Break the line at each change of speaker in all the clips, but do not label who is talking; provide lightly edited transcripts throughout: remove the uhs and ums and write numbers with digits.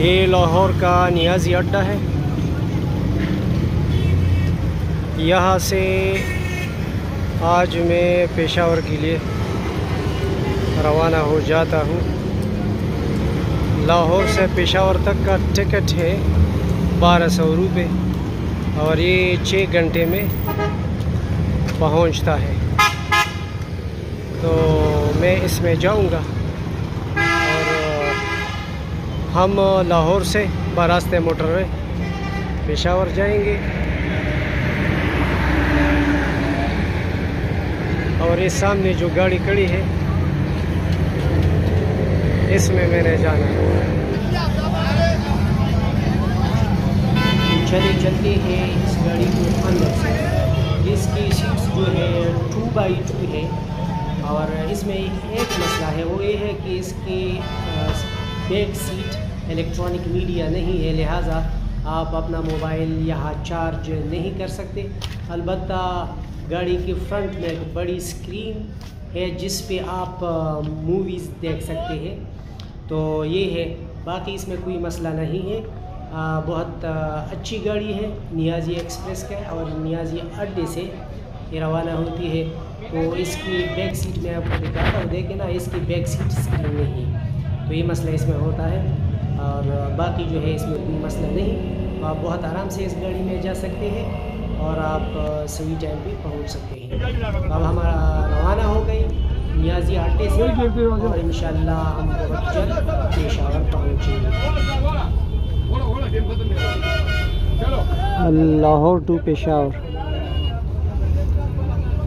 ये लाहौर का नियाज़ी अड्डा है। यहाँ से आज मैं पेशावर के लिए रवाना हो जाता हूँ। लाहौर से पेशावर तक का टिकट है 1200 रुपये और ये 6 घंटे में पहुँचता है। तो मैं इसमें जाऊँगा और हम लाहौर से बरास्ते मोटरवे पेशावर जाएंगे। और इस सामने जो गाड़ी खड़ी है इसमें मैंने जाना है। चले चलते हैं इस गाड़ी के अंदर से। इसकी सीट्स जो है 2x2 है और इसमें एक मसला है, वो ये है कि इसकी बैक सीट इलेक्ट्रॉनिक मीडिया नहीं है, लिहाजा आप अपना मोबाइल यहाँ चार्ज नहीं कर सकते। अलबत्ता गाड़ी के फ्रंट में एक बड़ी स्क्रीन है जिस पे आप मूवीज़ देख सकते हैं। तो ये है, बाकी इसमें कोई मसला नहीं है। बहुत अच्छी गाड़ी है नियाज़ी एक्सप्रेस का और नियाज़ी अड्डे से ये रवाना होती है। तो इसकी बैक सीट में आपको दिखाता हूँ, देखें ना, इसकी बैक सीट स्क्रीन नहीं है, तो ये मसला इसमें होता है। और बाकी जो है इसमें कोई मसला नहीं, तो आप बहुत आराम से इस गाड़ी में जा सकते हैं और आप सही टाइम पे पहुंच सकते हैं। अब हमारा रवाना हो गई नियाज़ी अड्डे से और इंशाल्लाह हम बहुत जल्द पेशावर पहुँचेंगे। Lahore to Peshawar,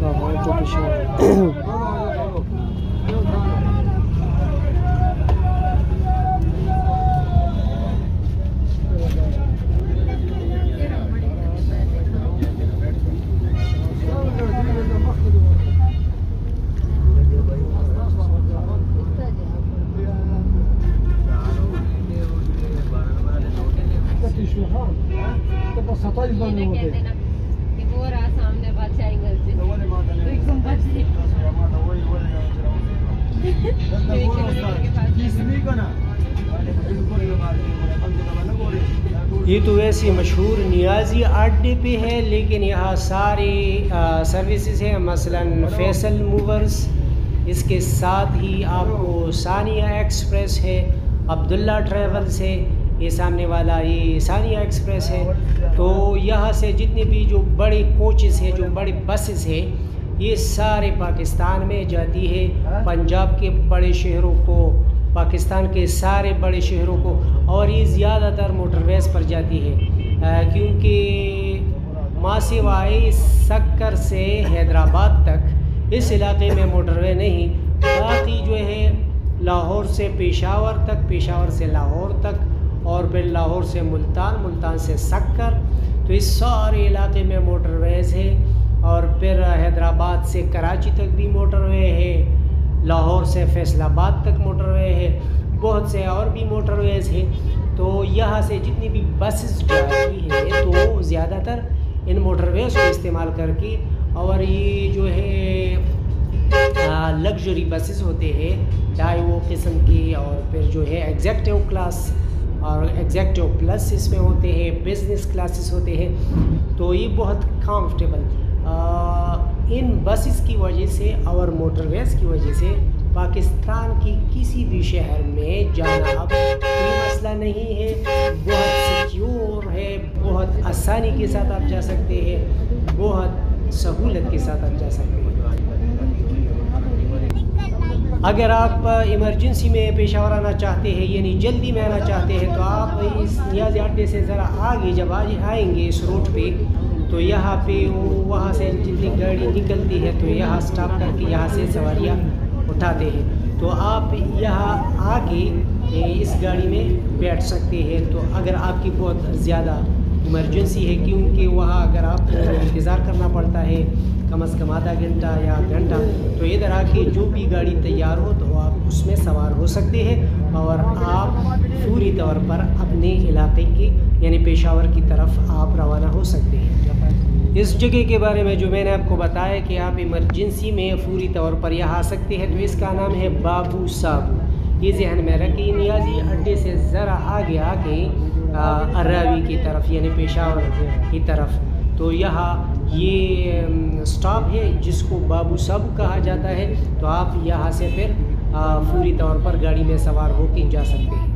Lahore to Peshawar. ये तो वैसे मशहूर नियाज़ी अड्डे पे है, लेकिन यहाँ सारे सर्विसेज हैं, मसलन फैसल मूवर्स, इसके साथ ही आपको सानिया एक्सप्रेस है, अब्दुल्ला ट्रैवल्स है, ये सामने वाला ये सानिया एक्सप्रेस है। तो यहाँ से जितने भी जो बड़े कोचेस हैं, जो बड़े बसेस हैं, ये सारे पाकिस्तान में जाती है। पंजाब के बड़े शहरों को, पाकिस्तान के सारे बड़े शहरों को, और ये ज़्यादातर मोटरवेज़ पर जाती है क्योंकि मासिवाई सक्कर से हैदराबाद तक इस इलाके में मोटरवे नहीं। बाकी जो है लाहौर से पेशावर तक, पेशावर से लाहौर तक और फिर लाहौर से मुल्तान, मुल्तान से सक्कर, तो इस सारे इलाके में मोटरवेज़ है। और फिर हैदराबाद से कराची तक भी मोटरवे है, लाहौर से फैसलाबाद तक मोटरवे है, बहुत से और भी मोटरवेज़ हैं। तो यहाँ से जितनी भी बसेस जाती है तो ज़्यादातर इन मोटरवेज़ को इस्तेमाल करके, और ये जो है लग्जरी बसेस होते हैं डाइवो किस्म की, और फिर जो है एग्जेक्टिव क्लास और एग्जेक्टिव प्लस इसमें होते हैं, बिज़नेस क्लासेस होते हैं। तो ये बहुत कंफर्टेबल इन बसेस की वजह से और मोटरवेज़ की वजह से पाकिस्तान की किसी भी शहर में जाना अब कोई मसला नहीं है। बहुत सिक्योर है, बहुत आसानी के साथ आप जा सकते हैं, बहुत सहूलत के साथ आप जा सकते हैं। अगर आप इमरजेंसी में पेशावर आना चाहते हैं, यानी जल्दी में आना चाहते हैं, तो आप इस नियाज़ी अड्डे से ज़रा आगे जब आएंगे इस रोड पे, तो यहाँ पे वहाँ से जितनी गाड़ी निकलती है तो यहाँ स्टॉप करके यहाँ से सवारियाँ उठाते हैं। तो आप यहाँ आगे इस गाड़ी में बैठ सकते हैं। तो अगर आपकी बहुत ज़्यादा इमरजेंसी है, क्योंकि वहाँ अगर आपको इंतज़ार करना पड़ता है कम से कम आधा घंटा या घंटा, तो इधर आके जो भी गाड़ी तैयार हो तो आप उसमें सवार हो सकते हैं और आप पूरी तौर पर अपने इलाके के यानी पेशावर की तरफ आप रवाना हो सकते हैं। इस जगह के बारे में जो मैंने आपको बताया कि आप इमरजेंसी में पूरी तौर पर यहाँ आ सकते हैं, तो इसका नाम है बाबू साबू। ये जहन में रखिए, नियाज़ी अड्डे से ज़रा आगे आके अरावी की तरफ यानी पेशावर की तरफ, तो यहाँ ये स्टॉप है जिसको बाबू साहब कहा जाता है। तो आप यहाँ से फिर पूरी तौर पर गाड़ी में सवार होकर जा सकते हैं।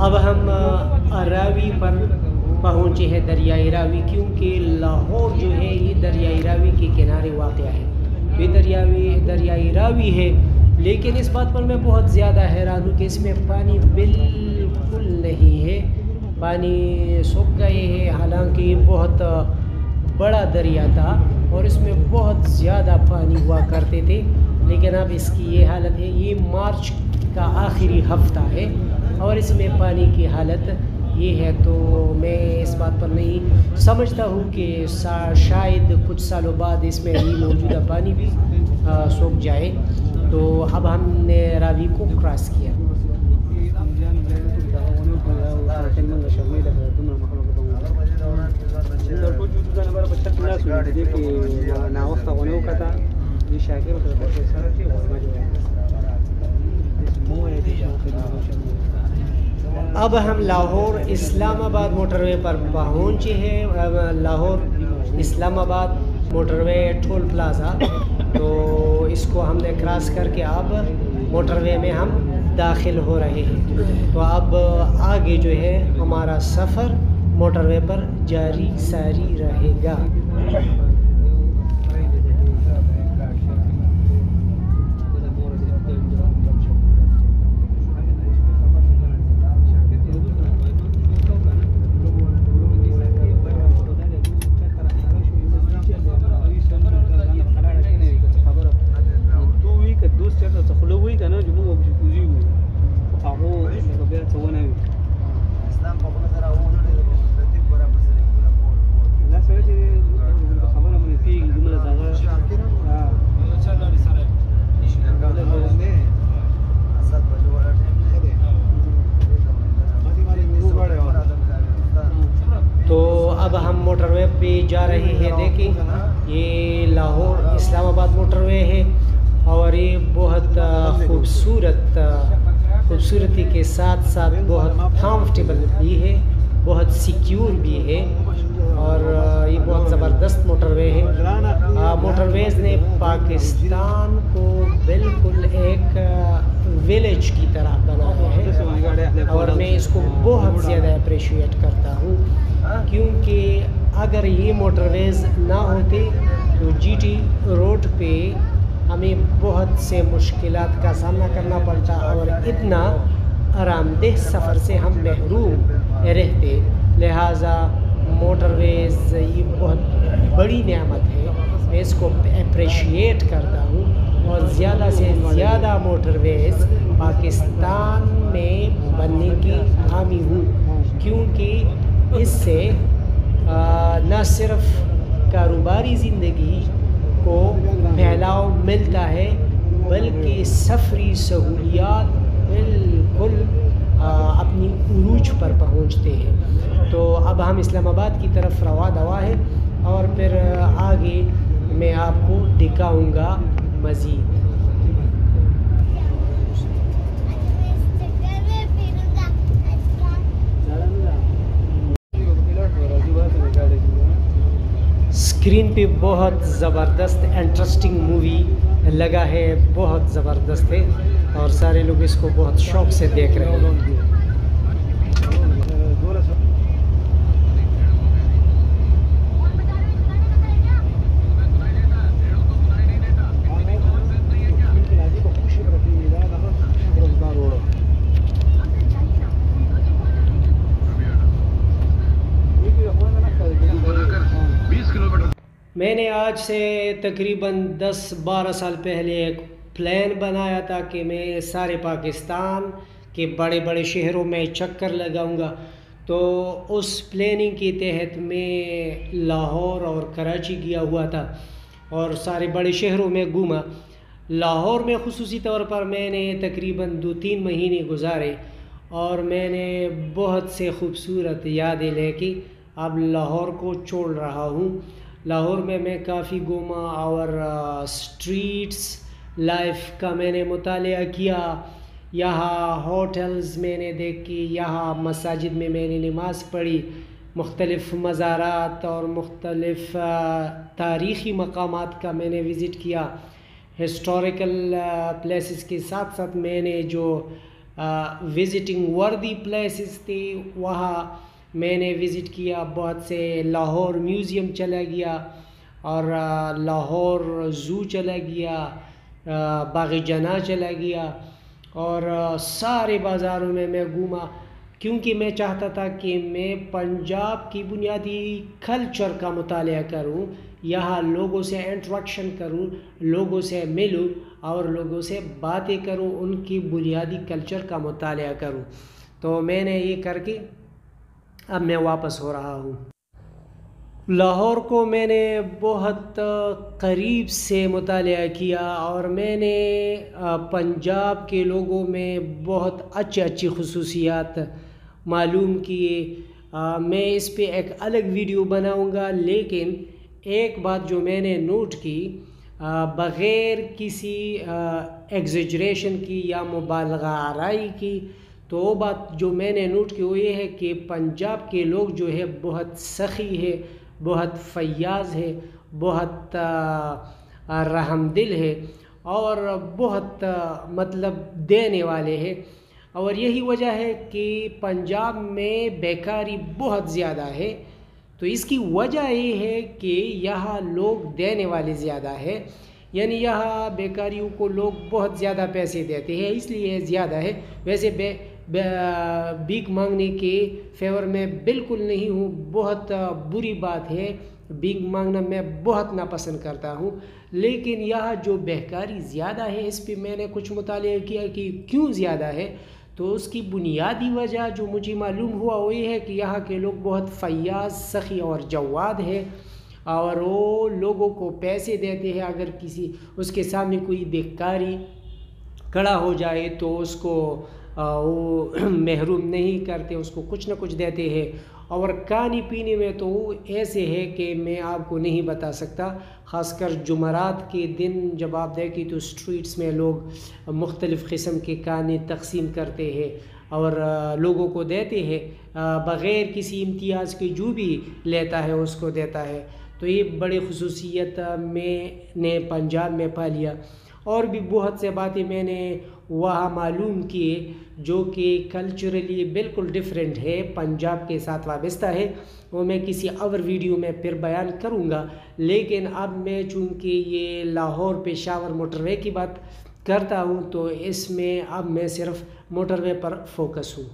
अब हम रावी पर पहुँचे हैं, दरियाई रावी, क्योंकि लाहौर जो है ये दरियाई रावी के किनारे वाक़या है। ये दरियाई रावी है, लेकिन इस बात पर मैं बहुत ज़्यादा हैरान हूँ कि इसमें पानी बिल्कुल नहीं है, पानी सूख गए हैं। हालांकि ये बहुत बड़ा दरिया था और इसमें बहुत ज़्यादा पानी हुआ करते थे, लेकिन अब इसकी ये हालत है। ये मार्च का आखिरी हफ्ता है और इसमें पानी की हालत ये है। तो मैं इस बात पर नहीं समझता हूँ कि शायद कुछ सालों बाद इसमें ही मौजूदा पानी भी सूख जाए। तो अब हमने रावी को क्रॉस किया। अब हम लाहौर इस्लामाबाद मोटरवे पर पहुँचे हैं। Lahore Islamabad motorway toll plaza, तो इसको हमने क्रॉस करके अब मोटरवे में हम दाखिल हो रहे हैं। तो अब आगे जो है हमारा सफ़र मोटरवे पर जारी सारी रहेगा। अब हम मोटरवे पे जा रहे हैं। देखें ये लाहौर इस्लामाबाद मोटरवे है और ये बहुत खूबसूरती के साथ साथ बहुत कंफर्टेबल भी है, बहुत सिक्योर भी है और ये बहुत ज़बरदस्त मोटरवे है। मोटरवेज़ ने पाकिस्तान को बिल्कुल एक विलेज की तरह बनाया है और मैं इसको बहुत ज़्यादा अप्रिशिएट करता हूँ, क्योंकि अगर ये मोटरवेज़ ना होते तो जीटी रोड पे हमें बहुत से मुश्किलात का सामना करना पड़ता और इतना आरामदेह सफ़र से हम महरूम रहते। लिहाजा मोटरवेज़ ये बहुत बड़ी नेमत है, मैं इसको अप्रिशिएट करता हूँ और ज़्यादा से ज़्यादा मोटरवेज़ पाकिस्तान में बनने की हामी हूँ, क्योंकि इससे न सिर्फ कारोबारी ज़िंदगी को फैलाव मिलता है बल्कि सफरी सहूलियात बिल्कुल अपनी उरूज पर पहुंचते हैं। तो अब हम इस्लामाबाद की तरफ रवा दवा है और फिर आगे मैं आपको दिखाऊंगा मज़ीद। स्क्रीन पे बहुत ज़बरदस्त इंटरेस्टिंग मूवी लगा है, बहुत ज़बरदस्त है और सारे लोग इसको बहुत शौक़ से देख रहे हैं। मैंने आज से तकरीबन 10-12 साल पहले एक प्लान बनाया था कि मैं सारे पाकिस्तान के बड़े बड़े शहरों में चक्कर लगाऊंगा। तो उस प्लानिंग के तहत मैं लाहौर और कराची गया हुआ था और सारे बड़े शहरों में घूमा। लाहौर में ख़ुसूसी तौर पर मैंने तकरीबन 2-3 महीने गुजारे और मैंने बहुत से ख़ूबसूरत यादें लेके अब लाहौर को छोड़ रहा हूँ। लाहौर में मैं काफ़ी घूमा और स्ट्रीट्स लाइफ का मैंने मुतालिया किया। यहाँ होटल्स मैंने देखी, यहाँ मसाजिद में मैंने नमाज़ पढ़ी, मुख्तलिफ़ मज़ारात और मुख्तलिफ़ तारीख़ी मकामात का मैंने विज़िट किया। हिस्टोरिकल प्लेसेस के साथ साथ मैंने जो विज़िटिंग वर्दी प्लेसेस थे वहाँ मैंने विज़िट किया। बहुत से लाहौर म्यूज़ियम चला गया और लाहौर ज़ू चला गया, बाग़ जना चला गया और सारे बाज़ारों में मैं घूमा, क्योंकि मैं चाहता था कि मैं पंजाब की बुनियादी कल्चर का मुतालिया करूं, यहाँ लोगों से इंटरेक्शन करूं, लोगों से मिलूं और लोगों से बातें करूं, उनकी बुनियादी कल्चर का मुतालिया करूं। तो मैंने ये करके अब मैं वापस हो रहा हूँ। लाहौर को मैंने बहुत करीब से मुतालिया किया और मैंने पंजाब के लोगों में बहुत अच्छी ख़ुसूसियात मालूम किए। मैं इस पे एक अलग वीडियो बनाऊंगा, लेकिन एक बात जो मैंने नोट की बग़ैर किसी एग्ज़ैजरेशन की या मुबालगा आराई की, तो वो बात जो मैंने नोट की वो ये है कि पंजाब के लोग जो है बहुत सखी है, बहुत फयाज़ है, बहुत रहमदिल है और बहुत मतलब देने वाले हैं। और यही वजह है कि पंजाब में बेकारी बहुत ज़्यादा है। तो इसकी वजह ये है कि यहाँ लोग देने वाले ज़्यादा है, यानी यहाँ बेकारियों को लोग बहुत ज़्यादा पैसे देते हैं, इसलिए ज़्यादा है। वैसे भीख मांगने के फेवर में बिल्कुल नहीं हूँ, बहुत बुरी बात है, भीख मांगना मैं बहुत नापसंद करता हूँ। लेकिन यहाँ जो बेकारी ज़्यादा है इस पे मैंने कुछ मुतालिया किया कि क्यों ज़्यादा है। तो उसकी बुनियादी वजह जो मुझे मालूम हुआ वो ये है कि यहाँ के लोग बहुत फयाज़, सखी और जवाद है और वो लोगों को पैसे देते हैं। अगर किसी उसके सामने कोई बेकारी खड़ा हो जाए तो उसको वो महरूम नहीं करते, उसको कुछ ना कुछ देते हैं। और खाने पीने में तो ऐसे है कि मैं आपको नहीं बता सकता। ख़ासकर जुमरात के दिन जब आप देखें तो स्ट्रीट्स में लोग मुख्तलिफ़ किस्म के खाने तकसीम करते हैं और लोगों को देते हैं बग़ैर किसी इम्तियाज़ के, जो भी लेता है उसको देता है। तो ये बड़ी ख़ुसूसियत मैंने पंजाब में पा लिया। और भी बहुत से बातें मैंने वहाँ मालूम किए जो कि कल्चरली बिल्कुल डिफरेंट है, पंजाब के साथ वाबस्ता है। वो मैं किसी और वीडियो में फिर बयान करूँगा। लेकिन अब मैं चूँकि ये लाहौर पेशावर मोटरवे की बात करता हूँ तो इसमें अब मैं सिर्फ मोटरवे पर फोकस हूँ।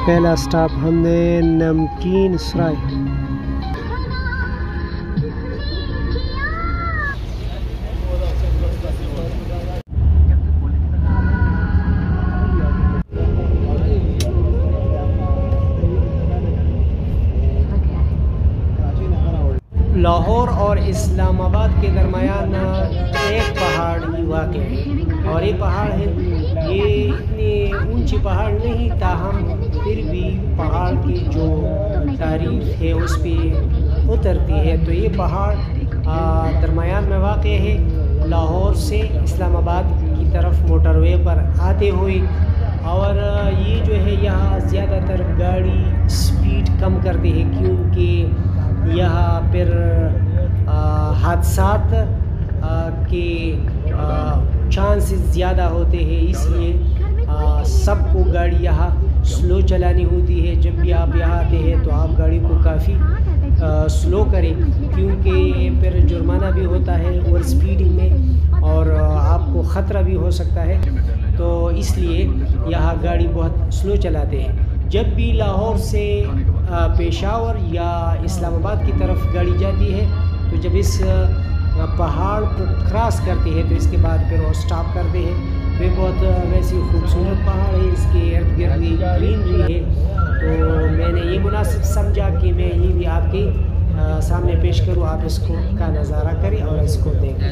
पहला स्टॉप हमने नमकीन सराय। लाहौर और इस्लामाबाद के दरमियान एक पहाड़ वाक़ है और ये पहाड़ है, ये इतनी ऊंची पहाड़ नहीं, ताहम फिर भी पहाड़ की जो तारीफ है उस पर उतरती है। तो ये पहाड़ दरमियान में वाक़ है लाहौर से इस्लामाबाद की की तरफ मोटरवे पर आते हुए। और ये जो है यहाँ ज़्यादातर गाड़ी स्पीड कम करते हैं क्योंकि यहाँ पर हादसात के चांसेस ज़्यादा होते हैं, इसलिए सबको गाड़ी यहाँ स्लो चलानी होती है। जब भी आप यहाँ आते हैं तो आप गाड़ी को काफ़ी स्लो करें क्योंकि फिर जुर्माना भी होता है ओवर स्पीडिंग में और आपको ख़तरा भी हो सकता है, तो इसलिए यहाँ गाड़ी बहुत स्लो चलाते हैं। जब भी लाहौर से पेशावर या इस्लामाबाद की तरफ गाड़ी जाती है तो जब इस पहाड़ को क्रॉस करते हैं तो इसके बाद फिर वो स्टॉप करते हैं। वे बहुत वैसी खूबसूरत पहाड़ है, इसके इर्द गिर्द ग्रीनरी है, तो मैंने ये मुनासिब समझा कि मैं ये भी आपके सामने पेश करूँ, आप इसको का नज़ारा करें और इसको देखें।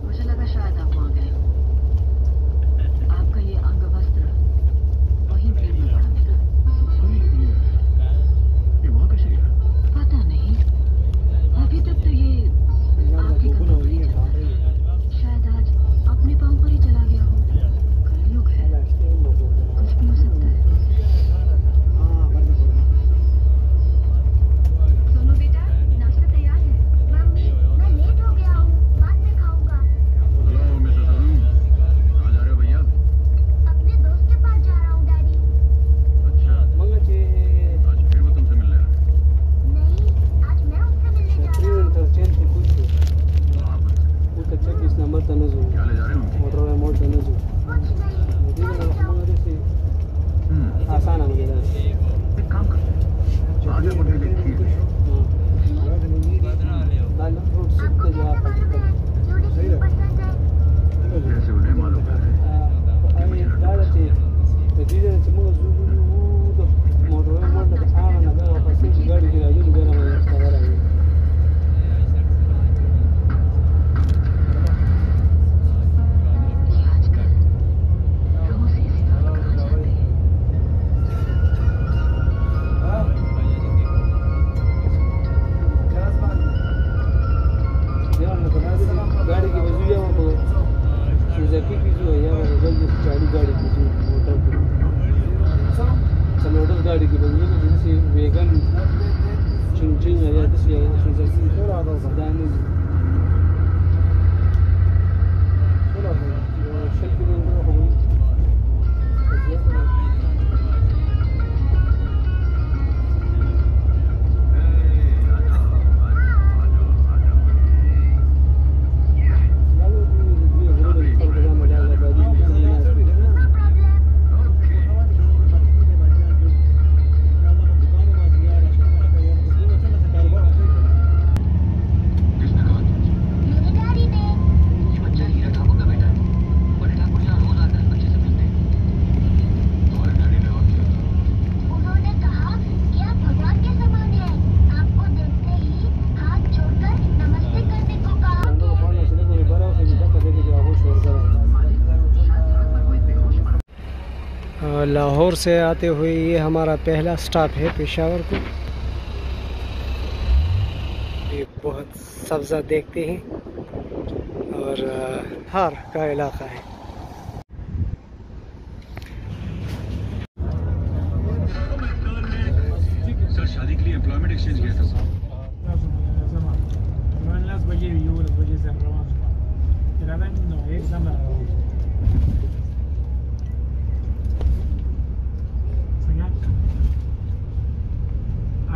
मुझे लगा शायद आप वहाँ गए। आपका ये अंग वस्त्र वहीं भीड़ में पड़ा मिला। पता नहीं, अभी तक तो ये आपके कदम पर ही चलता है। शायद आज अपने पाँव पर ही चला गया हो। कलयुग है, कुछ भी हो सकता है। सोनू बेटा, नाश्ता तैयार है।
मम्मी, मैं लेट हो गया हूँ, बाद में खाऊंगा। अपने दोस्त के पास जा रहा हूँ डैडी। नहीं, आज मैं उससे मिलने जा रहा हूँ। कुछ नहीं,
आसान है मुझे एक काम कर आगे बढ़े देखिए दाल फ्रूट सूप के जो आप
सही है।
कैसे उन्हें मालूम है
अरे दाल अच्छी है। दीजिए चम्मच तो मोटर का आना ना तो वापस से गाड़ी गिरा दी मेरा मैं सवार है। गाड़ी की वजह है वो सुजुकी की जो है यार जल्दी से चालू गाड़ी की जो मोटर की मोटर गाड़ी की वजह है जैसे वेगन चिंचिंग है या जैसे सुजुकी थोड़ा आगे दाने थोड़ा शेल के अंदर हो
लाहौर से आते हुए ये हमारा पहला स्टॉप है पेशावर को। ये बहुत सब्ज़ा देखते हैं और थार का इलाका है।
सर शादी के लिए एम्प्लॉयमेंट एक्सचेंज किया था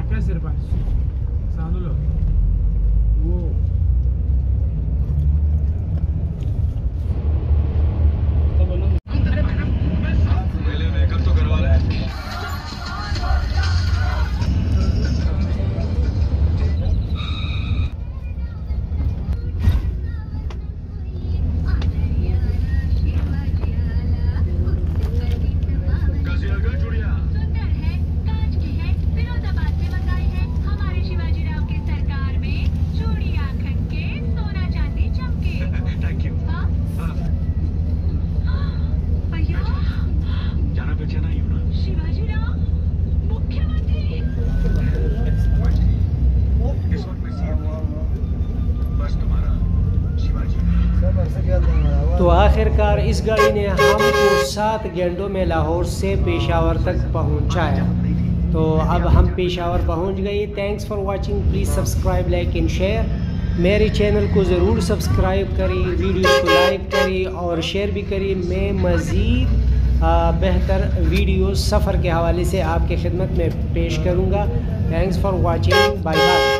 acá Serpas, Sanulo, wow.
पहले मेकअप तो करवा ले।
आखिरकार इस गाड़ी ने हमको 7 घंटों में लाहौर से पेशावर तक पहुंचाया। तो अब हम पेशावर पहुंच गए। Thanks for watching, please subscribe, like and share. मेरे चैनल को ज़रूर सब्सक्राइब करें, वीडियो को लाइक करें और शेयर भी करें। मैं मज़ीद बेहतर वीडियो सफ़र के हवाले से आपके खिदमत में पेश करूँगा। Thanks for watching, bye bye.